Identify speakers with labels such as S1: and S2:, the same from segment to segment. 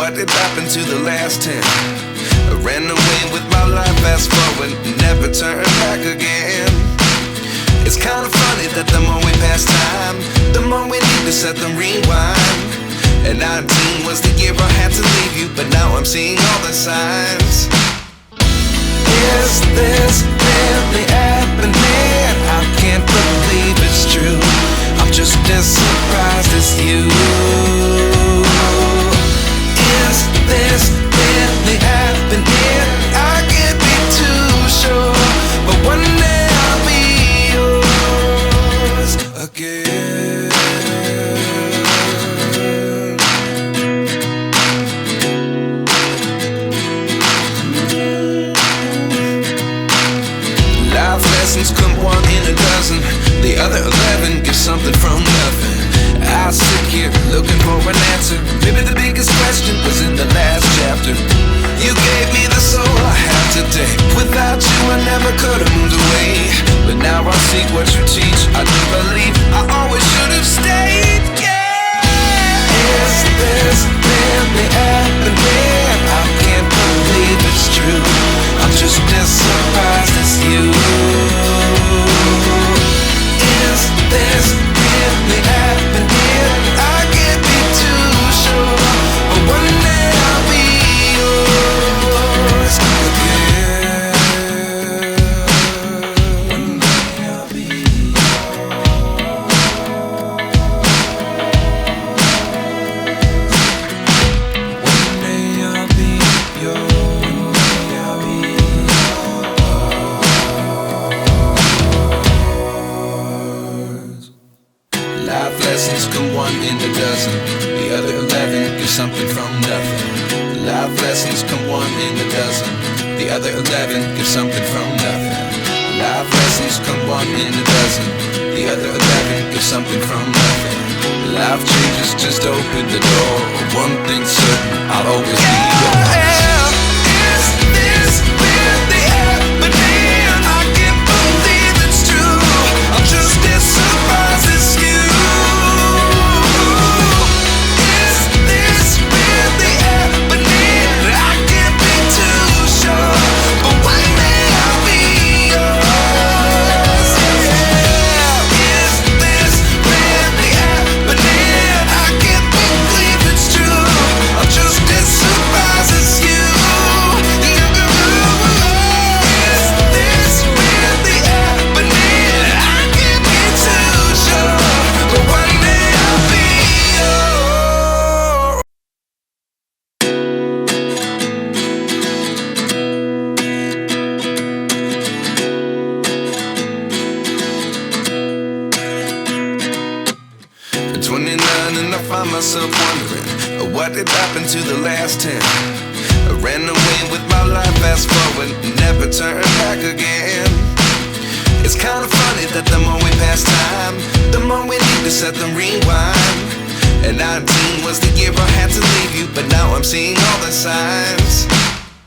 S1: What did happen to the last 10? I ran away with my life, fast forward, never turn back again. It's kind of funny that the more we pass time, the more we need to set them rewind. And 19 was the year I had to leave you, but now I'm seeing all the signs. Is this really happening? I can't believe it's true. I'm just as surprised as you. Is this really happening? I can't be too sure, but one day I'll be yours again. Life lessons come one in a dozen. The other 11 give something from nothing. I sit here looking for an answer. Maybe the biggest question was in the last chapter. You gave me the soul I have today. Without you I never could have moved away. But now I see what you teach. I do believe I always should have stayed. Yeah. Is this really happening? I can't believe it's true. I'm just as surprised as you. Is this really happening? I can't be too sure, but one day I'll be yours again. One day I'll be yours. One day I'll be yours. Life lessons come one in a dozen. The other 11 give something from nothing. Life lessons come one in a dozen. The other 11 give something from nothing. Life lessons come one in a dozen. The other 11 give something from nothing. Life changes just open the door. One thing's certain, I'll always be yours. Is this really happening? I can't believe it's true. I'm just as surprised as you. Myself wondering what did happen to the last 10. I ran away with my life, fast forward, never turn back again. It's kind of funny that the more we pass time, the more we need to set them rewind. And 19 was the year I had to leave you, but now I'm seeing all the signs.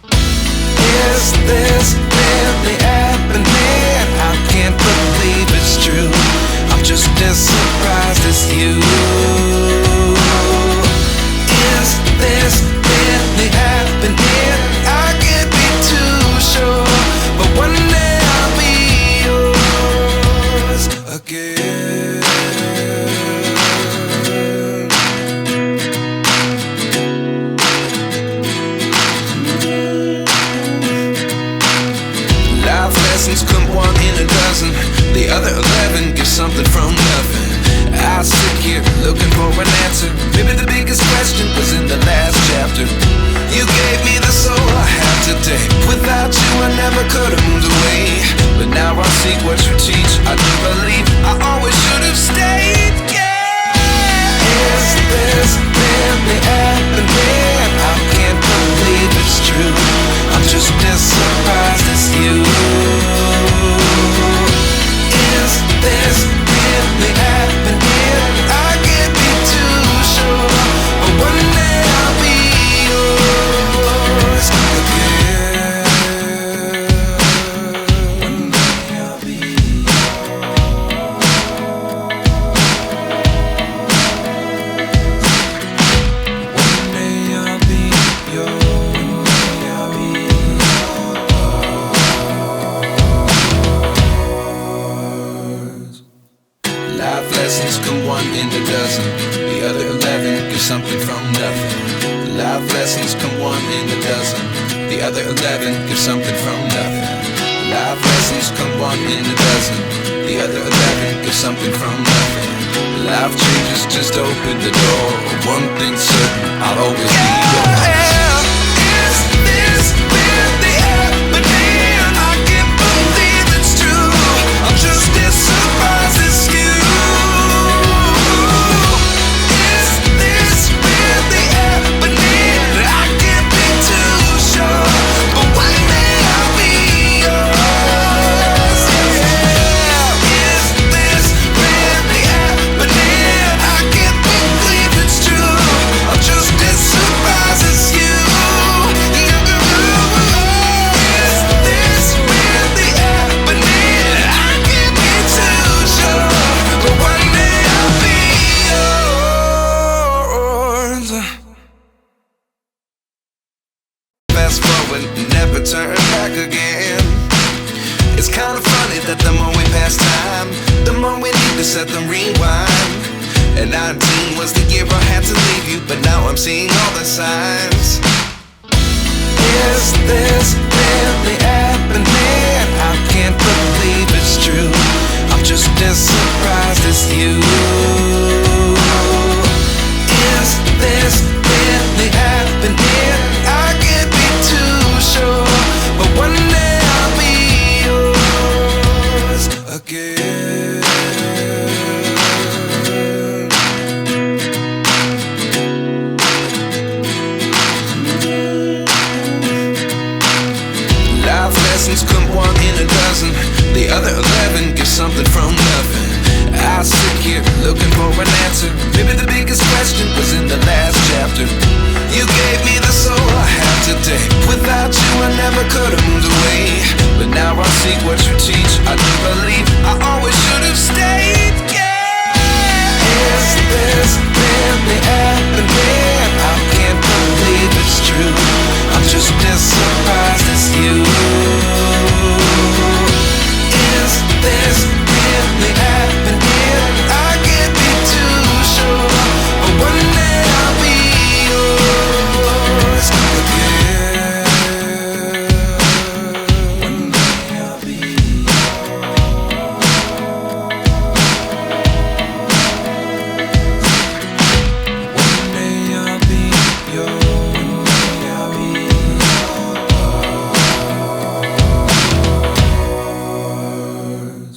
S1: Is this really happening? I can't believe it's true. I'm just as surprised as you. Is this really happening? I can't be too sure, but one day I'll be yours again. Life lessons come one in a dozen. The other 11 give something from nothing. I sit here looking for an answer. Maybe the biggest question was in the last chapter. You gave me the soul I have today. Without you I never could have moved away. But now I see what you teach. I do believe I always should have stayed. Yeah. Is this really happening? I can't believe it's true. I'm just as surprised as you. Is this really happening? I can't be too sure, but one day I'll be yours again. One day I'll be yours. Life lessons come one in a dozen. The other 11 give something from nothing. Life lessons come one in a dozen. The other 11 give something from nothing. Life changes, just open the door. One thing's certain, I'll always be yours. Is this really happening? I can't believe it's true. I'm just as surprised as you. Is this really happening? I can't be too sure, but one day I'll be yours. Yeah. Is this really happening? I can't believe it's true. I'm just as surprised as you. Is this really happening? I can't be too sure, but one day I'll be yours. Fast forward, never turn back again. It's kind of funny that the more we pass time, the more we need to set the rewind. And 19 was the year I had to leave you, but now I'm seeing all the signs. Is this really happening? I can't believe it's true. I'm just as surprised as you. Is this really happening? I can't be too sure, but one day I'll be yours again. Life lessons come one in a dozen. The other 11 give something from nothing. I sit here looking for an answer. Maybe the biggest question was in the last chapter. You gave me the soul I have today. Without you I never could have moved away. But now I see what you teach. I do believe I always should have stayed. Yeah. Is this really happening? I can't believe it's true. I'm just as surprised as you. Is this really happening? I can't be too sure, but one day I'll be yours again. One day I'll be yours. One day I'll be yours. One day I'll be yours.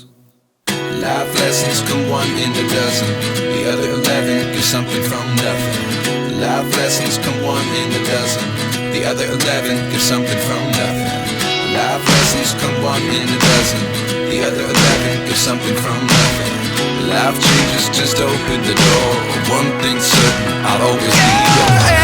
S1: Life lessons come one in a dozen. The other 11 give something from nothing. Life lessons come one in a dozen. The other 11 give something from nothing. Life lessons come one in a dozen. The other 11 give something from nothing. Life changes, just open the door. One thing's certain, I'll always be yours.